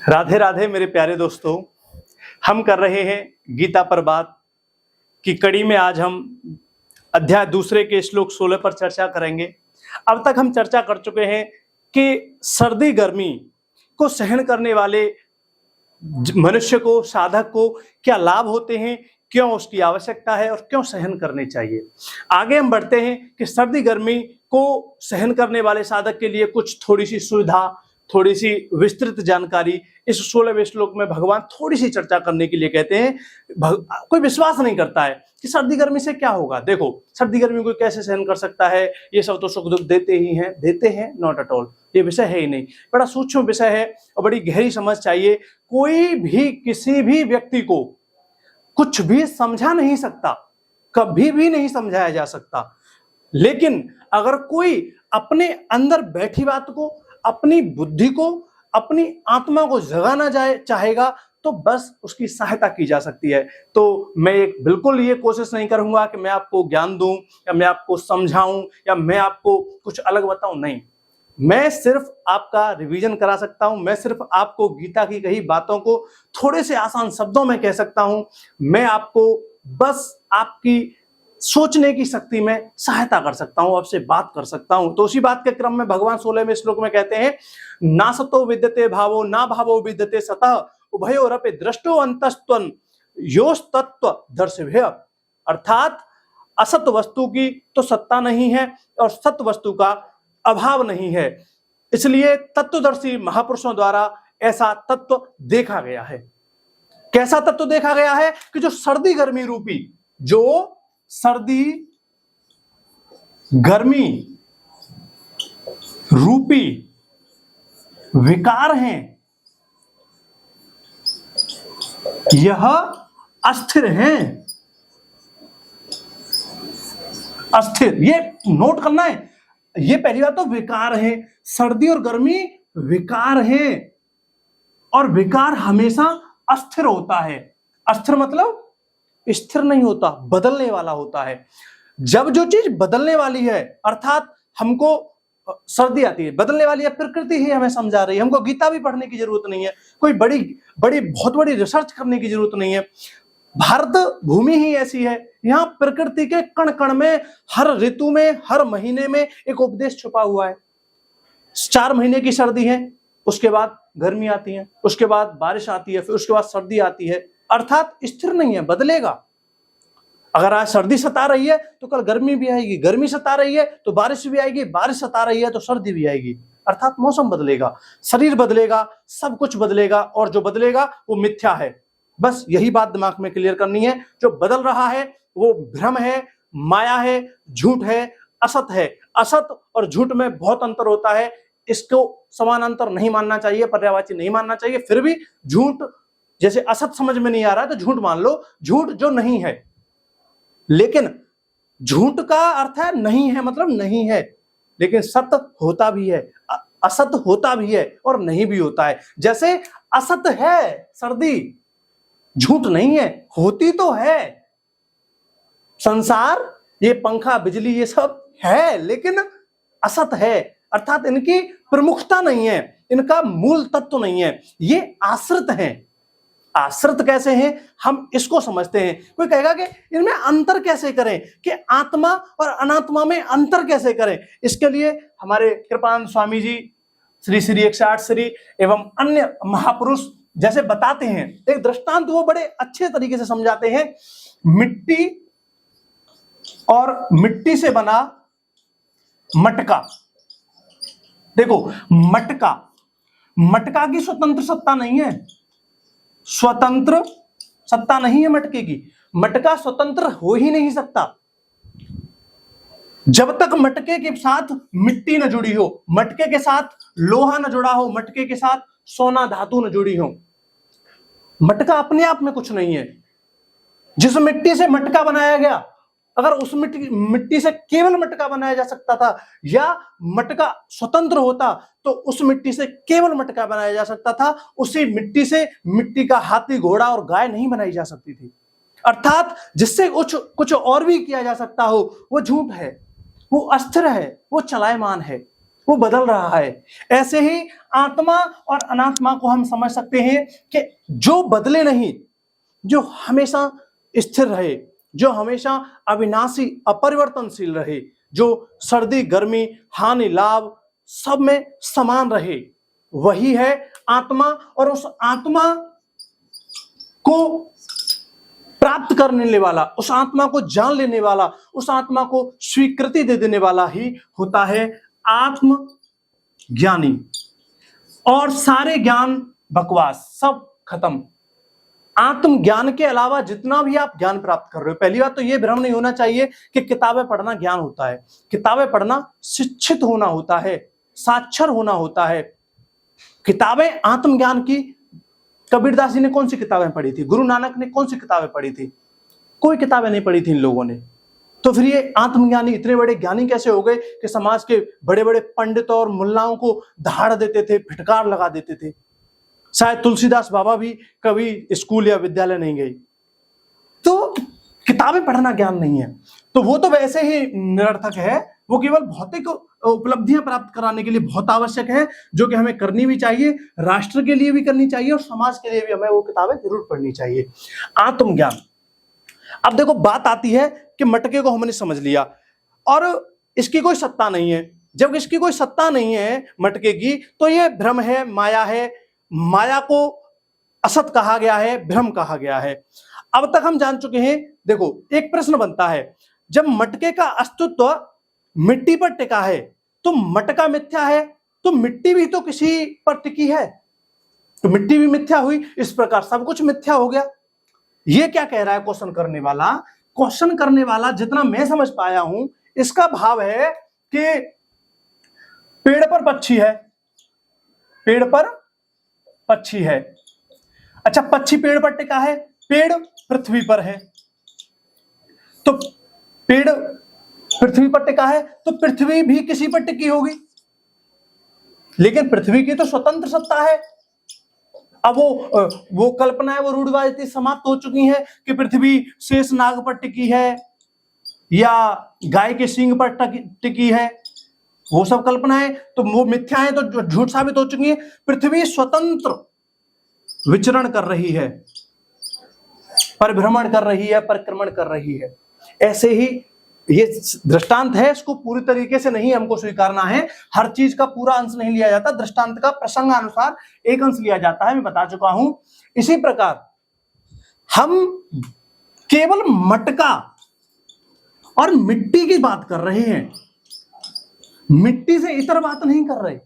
राधे राधे मेरे प्यारे दोस्तों। हम कर रहे हैं गीता पर बात की कड़ी में आज हम अध्याय दूसरे के श्लोक 16 पर चर्चा करेंगे। अब तक हम चर्चा कर चुके हैं कि सर्दी गर्मी को सहन करने वाले मनुष्य को, साधक को क्या लाभ होते हैं, क्यों उसकी आवश्यकता है और क्यों सहन करने चाहिए। आगे हम बढ़ते हैं कि सर्दी गर्मी को सहन करने वाले साधक के लिए कुछ थोड़ी सी सुविधा, थोड़ी सी विस्तृत जानकारी इस 16वें श्लोक में भगवान थोड़ी सी चर्चा करने के लिए कहते हैं। कोई विश्वास नहीं करता है कि सर्दी गर्मी से क्या होगा। देखो, सर्दी गर्मी कोई कैसे सहन कर सकता है, ये सब तो सुख दुख देते हैं, नॉट एट ऑल। ये विषय है ही नहीं, बड़ा सूक्ष्म विषय है और बड़ी गहरी समझ चाहिए। कोई भी किसी भी व्यक्ति को कुछ भी समझा नहीं सकता, कभी भी नहीं समझाया जा सकता। लेकिन अगर कोई अपने अंदर बैठी बात को, अपनी बुद्धि को, अपनी आत्मा को जगाना चाहेगा तो बस उसकी सहायता की जा सकती है। तो मैं बिल्कुल ये कोशिश नहीं करूंगा कि मैं आपको ज्ञान दूं या मैं आपको समझाऊं या मैं आपको कुछ अलग बताऊं, नहीं। मैं सिर्फ आपका रिवीजन करा सकता हूं। मैं सिर्फ आपको गीता की कही बातों को थोड़े से आसान शब्दों में कह सकता हूं। मैं आपको बस आपकी सोचने की शक्ति में सहायता कर सकता हूं, आपसे बात कर सकता हूं। तो उसी बात के क्रम में भगवान 16वें श्लोक में कहते हैं, ना सतो विद्यते भावो ना भावो विद्यते सतः उभयोरपि दृष्टो अंतस्त्वं योस् तत्व दर्शय। अर्थात असत वस्तु की तो सत्ता नहीं है और सत्य वस्तु का अभाव नहीं है। इसलिए तत्वदर्शी महापुरुषों द्वारा ऐसा तत्व देखा गया है। कैसा तत्व देखा गया है कि जो सर्दी गर्मी रूपी, जो सर्दी गर्मी रूपी विकार हैं, यह अस्थिर हैं। अस्थिर, ये नोट करना है। ये पहली बात तो विकार है। सर्दी और गर्मी विकार है और विकार हमेशा अस्थिर होता है। अस्थिर मतलब स्थिर नहीं होता, बदलने वाला होता है। जब जो चीज बदलने वाली है, अर्थात हमको सर्दी आती है, बदलने वाली है, प्रकृति ही हमें समझा रही है। हमको गीता भी पढ़ने की जरूरत नहीं है, कोई बहुत बड़ी रिसर्च करने की जरूरत नहीं है। भारत भूमि ही ऐसी है, यहाँ प्रकृति के कण कण में, हर ऋतु में, हर महीने में एक उपदेश छुपा हुआ है। 4 महीने की सर्दी है, उसके बाद गर्मी आती है, उसके बाद बारिश आती है, फिर उसके बाद सर्दी आती है। अर्थात स्थिर नहीं है, बदलेगा। अगर आज सर्दी सता रही है तो कल गर्मी भी आएगी, गर्मी सता रही है तो बारिश भी आएगी, बारिश सता रही है तो सर्दी भी आएगी। अर्थात मौसम बदलेगा, शरीर बदलेगा, सब कुछ बदलेगा और जो बदलेगा वो मिथ्या है। बस यही बात दिमाग में क्लियर करनी है। जो बदल रहा है वो भ्रम है, माया है, झूठ है, असत है। असत और झूठ में बहुत अंतर होता है। इसको समानांतर नहीं मानना चाहिए, पर्यायवाची नहीं मानना चाहिए। फिर भी झूठ, जैसे असत समझ में नहीं आ रहा है तो झूठ मान लो, झूठ जो नहीं है। लेकिन झूठ का अर्थ है नहीं है, मतलब नहीं है। लेकिन सत्य होता भी है, असत होता भी है और नहीं भी होता है। जैसे असत है सर्दी, झूठ नहीं है, होती तो है। संसार, ये पंखा, बिजली, ये सब है, लेकिन असत है। अर्थात इनकी प्रमुखता नहीं है, इनका मूल तत्व नहीं है, ये आश्रित हैं। आश्रित कैसे हैं, हम इसको समझते हैं। कोई कहेगा कि इनमें अंतर कैसे करें, कि आत्मा और अनात्मा में अंतर कैसे करें। इसके लिए हमारे कृपानंद स्वामी जी, श्री श्री 108 श्री एवं अन्य महापुरुष जैसे बताते हैं, एक दृष्टांत वो बड़े अच्छे तरीके से समझाते हैं। मिट्टी और मिट्टी से बना मटका। देखो, मटका की स्वतंत्र सत्ता नहीं है, स्वतंत्र सत्ता नहीं है मटके की। मटका स्वतंत्र हो ही नहीं सकता जब तक मटके के साथ मिट्टी न जुड़ी हो, मटके के साथ लोहा न जुड़ा हो, मटके के साथ सोना धातु न जुड़ी हो। मटका अपने आप में कुछ नहीं है। जिस मिट्टी से मटका बनाया गया, अगर उस मिट्टी से केवल मटका बनाया जा सकता था या मटका स्वतंत्र होता तो उस मिट्टी से केवल मटका बनाया जा सकता था। उसी मिट्टी से मिट्टी का हाथी, घोड़ा और गाय नहीं बनाई जा सकती थी। अर्थात जिससे कुछ और भी किया जा सकता हो, वो झूठ है, वो अस्थिर है, वो चलायमान है। वो बदल रहा है। ऐसे ही आत्मा और अनात्मा को हम समझ सकते हैं कि जो बदले नहीं, जो हमेशा स्थिर रहे, जो हमेशा अविनाशी अपरिवर्तनशील रहे, जो सर्दी गर्मी हानि लाभ सब में समान रहे, वही है आत्मा। और उस आत्मा को प्राप्त करने वाला, उस आत्मा को जान लेने वाला, उस आत्मा को स्वीकृति दे देने वाला ही होता है आत्मज्ञानी। और सारे ज्ञान बकवास, सब खत्म। आत्मज्ञान के अलावा जितना भी आप ज्ञान प्राप्त कर रहे हो, पहली बात तो यह भ्रम नहीं होना चाहिए कि किताबें पढ़ना ज्ञान होता है। किताबें पढ़ना शिक्षित होना होता है, साक्षर होना होता है। किताबें आत्मज्ञान की, कबीरदास जी ने कौन सी किताबें पढ़ी थी? गुरु नानक ने कौन सी किताबें पढ़ी थी? कोई किताबें नहीं पढ़ी थी इन लोगों ने। तो फिर ये आत्मज्ञानी इतने बड़े ज्ञानी कैसे हो गए कि समाज के बड़े बड़े पंडितों और मुल्लाओं को दहाड़ देते थे, फिटकार लगा देते थे। शायद तुलसीदास बाबा भी कभी स्कूल या विद्यालय नहीं गए। तो किताबें पढ़ना ज्ञान नहीं है, तो वो तो वैसे ही निरर्थक है। वो केवल भौतिक उपलब्धियां प्राप्त कराने के लिए बहुत आवश्यक है, जो कि हमें करनी भी चाहिए, राष्ट्र के लिए भी करनी चाहिए और समाज के लिए भी हमें वो किताबें जरूर पढ़नी चाहिए। आत्मज्ञान। अब देखो बात आती है कि मटके को हमने समझ लिया और इसकी कोई सत्ता नहीं है। जब इसकी कोई सत्ता नहीं है मटके की, तो ये भ्रम है, माया है। माया को असत कहा गया है, भ्रम कहा गया है। अब तक हम जान चुके हैं। देखो एक प्रश्न बनता है, जब मटके का अस्तित्व मिट्टी पर टिका है तो मटका मिथ्या है, तो मिट्टी भी तो किसी पर टिकी है, तो मिट्टी भी मिथ्या हुई। इस प्रकार सब कुछ मिथ्या हो गया। ये क्या कह रहा है क्वेश्चन करने वाला? क्वेश्चन करने वाला, जितना मैं समझ पाया हूं, इसका भाव है कि पेड़ पर पक्षी है, पेड़ पर पक्षी है। अच्छा, पक्षी पेड़ पर टिका है, पेड़ पृथ्वी पर है, तो पेड़ पृथ्वी पर टिका है तो पृथ्वी भी किसी पर टिकी होगी, लेकिन पृथ्वी की तो स्वतंत्र सत्ता है। अब वो कल्पनाएं, वो रूढ़िवादिता समाप्त हो चुकी हैं कि पृथ्वी शेष नाग पर टिकी है या गाय के सींग पर टिकी है। वो सब कल्पनाएं तो वो मिथ्या है, तो झूठ साबित हो चुकी है। पृथ्वी स्वतंत्र विचरण कर रही है, परिभ्रमण कर रही है, परिक्रमण कर रही है। ऐसे ही ये दृष्टांत है, इसको पूरी तरीके से नहीं हमको स्वीकारना है। हर चीज का पूरा अंश नहीं लिया जाता, दृष्टांत का प्रसंगानुसार एक अंश लिया जाता है, मैं बता चुका हूं। इसी प्रकार हम केवल मटका और मिट्टी की बात कर रहे हैं, मिट्टी से इतर बात नहीं कर रहे।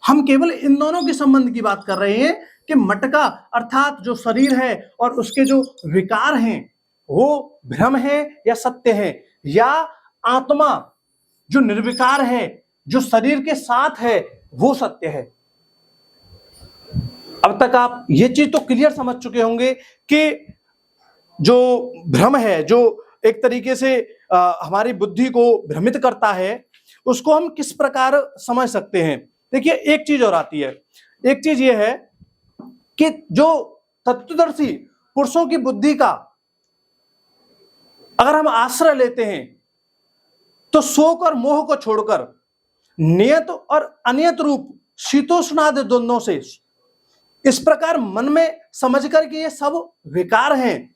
हम केवल इन दोनों के संबंध की बात कर रहे हैं कि मटका अर्थात जो शरीर है और उसके जो विकार हैं वो भ्रम है या सत्य है, या आत्मा जो निर्विकार है, जो शरीर के साथ है, वो सत्य है। अब तक आप ये चीज तो क्लियर समझ चुके होंगे कि जो भ्रम है, जो एक तरीके से हमारी बुद्धि को भ्रमित करता है, उसको हम किस प्रकार समझ सकते हैं। देखिए एक चीज और आती है। एक चीज ये है कि जो तत्वदर्शी पुरुषों की बुद्धि का अगर हम आश्रय लेते हैं, तो शोक और मोह को छोड़कर नियत और अनियत रूप शीतोष्णादि द्वंद्वों से इस प्रकार मन में समझकर कि ये सब विकार हैं,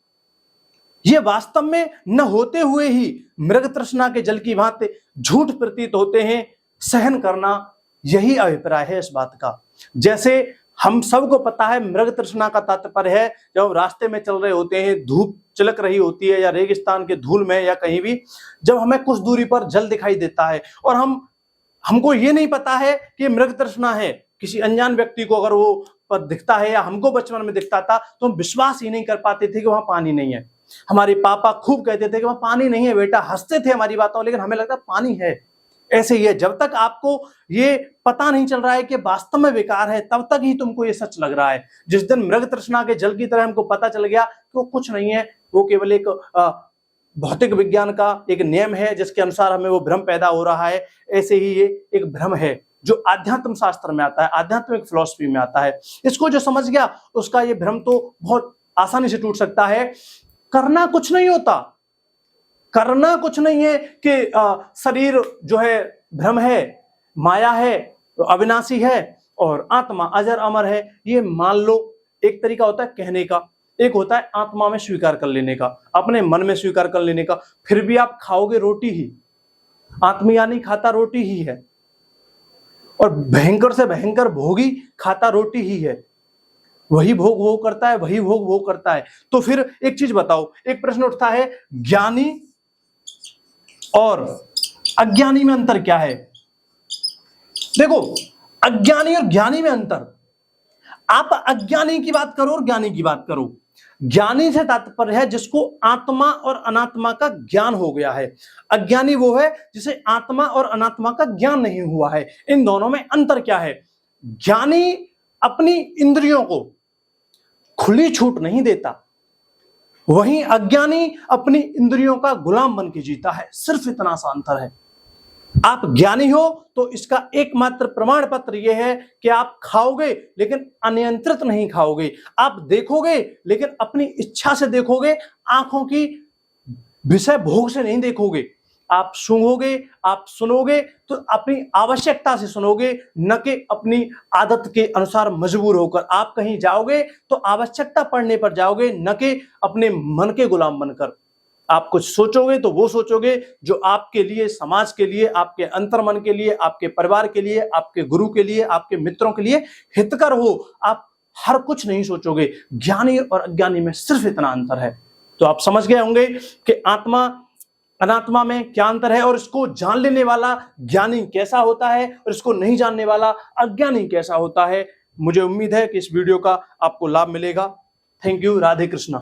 ये वास्तव में न होते हुए ही मृग तृष्णा के जल की भांति झूठ प्रतीत होते हैं, सहन करना, यही अभिप्राय है इस बात का। जैसे हम सबको पता है मृग तृष्णा का तात्पर्य है जब हम रास्ते में चल रहे होते हैं, धूप चिलक रही होती है या रेगिस्तान के धूल में या कहीं भी, जब हमें कुछ दूरी पर जल दिखाई देता है और हमको ये नहीं पता है कि मृग तृष्णा है, किसी अनजान व्यक्ति को अगर वो पद दिखता है या हमको बचपन में दिखता था तो हम विश्वास ही नहीं कर पाते थे कि वहां पानी नहीं है। हमारे पापा खूब कहते थे कि वहां पानी नहीं है बेटा, हंसते थे हमारी बातों, लेकिन हमें लगता पानी है। ऐसे ही है, जब तक आपको ये पता नहीं चल रहा है कि वास्तव में विकार है, तब तक ही तुमको ये सच लग रहा है। जिस दिन मृग तृष्णा के जल की तरह हमको पता चल गया कि वो कुछ नहीं है, वो केवल एक भौतिक विज्ञान का एक नियम है जिसके अनुसार हमें वो भ्रम पैदा हो रहा है, ऐसे ही ये एक भ्रम है जो आध्यात्म शास्त्र में आता है, आध्यात्मिक फिलॉसफी में आता है। इसको जो समझ गया उसका ये भ्रम तो बहुत आसानी से टूट सकता है। करना कुछ नहीं होता, करना कुछ नहीं है कि शरीर जो है भ्रम है माया है, अविनाशी है, और आत्मा अजर अमर है। ये मान लो। एक तरीका होता है कहने का, एक होता है आत्मा में स्वीकार कर लेने का, अपने मन में स्वीकार कर लेने का। फिर भी आप खाओगे रोटी ही, आत्मज्ञानी खाता रोटी ही है, और भयंकर से भयंकर भोगी खाता रोटी ही है। वही भोग वो करता है, वही भोग वो करता है। तो फिर एक चीज बताओ, एक प्रश्न उठता है, ज्ञानी और अज्ञानी में अंतर क्या है? देखो, अज्ञानी और ज्ञानी में अंतर, आप अज्ञानी की बात करो और ज्ञानी की बात करो। ज्ञानी से तात्पर्य है जिसको आत्मा और अनात्मा का ज्ञान हो गया है। अज्ञानी वो है जिसे आत्मा और अनात्मा का ज्ञान नहीं हुआ है। इन दोनों में अंतर क्या है? ज्ञानी अपनी इंद्रियों को खुली छूट नहीं देता, वहीं अज्ञानी अपनी इंद्रियों का गुलाम बन के जीता है। सिर्फ इतना सा अंतर है। आप ज्ञानी हो तो इसका एकमात्र प्रमाण पत्र यह है कि आप खाओगे लेकिन अनियंत्रित नहीं खाओगे। आप देखोगे लेकिन अपनी इच्छा से देखोगे, आंखों की विषय भोग से नहीं देखोगे। आप सूंघोगे, आप सुनोगे तो अपनी आवश्यकता से सुनोगे, न कि अपनी आदत के अनुसार मजबूर होकर। आप कहीं जाओगे तो आवश्यकता पड़ने पर जाओगे, न कि अपने मन के गुलाम बनकर। आप कुछ सोचोगे तो वो सोचोगे जो आपके लिए, समाज के लिए, आपके अंतर्मन के लिए, आपके परिवार के लिए, आपके गुरु के लिए, आपके मित्रों के लिए हितकर हो। आप हर कुछ नहीं सोचोगे। ज्ञानी और अज्ञानी में सिर्फ इतना अंतर है। तो आप समझ गए होंगे कि आत्मा अनात्मा में क्या अंतर है, और इसको जान लेने वाला ज्ञानी कैसा होता है और इसको नहीं जानने वाला अज्ञानी कैसा होता है। मुझे उम्मीद है कि इस वीडियो का आपको लाभ मिलेगा। Thank you. राधे कृष्णा।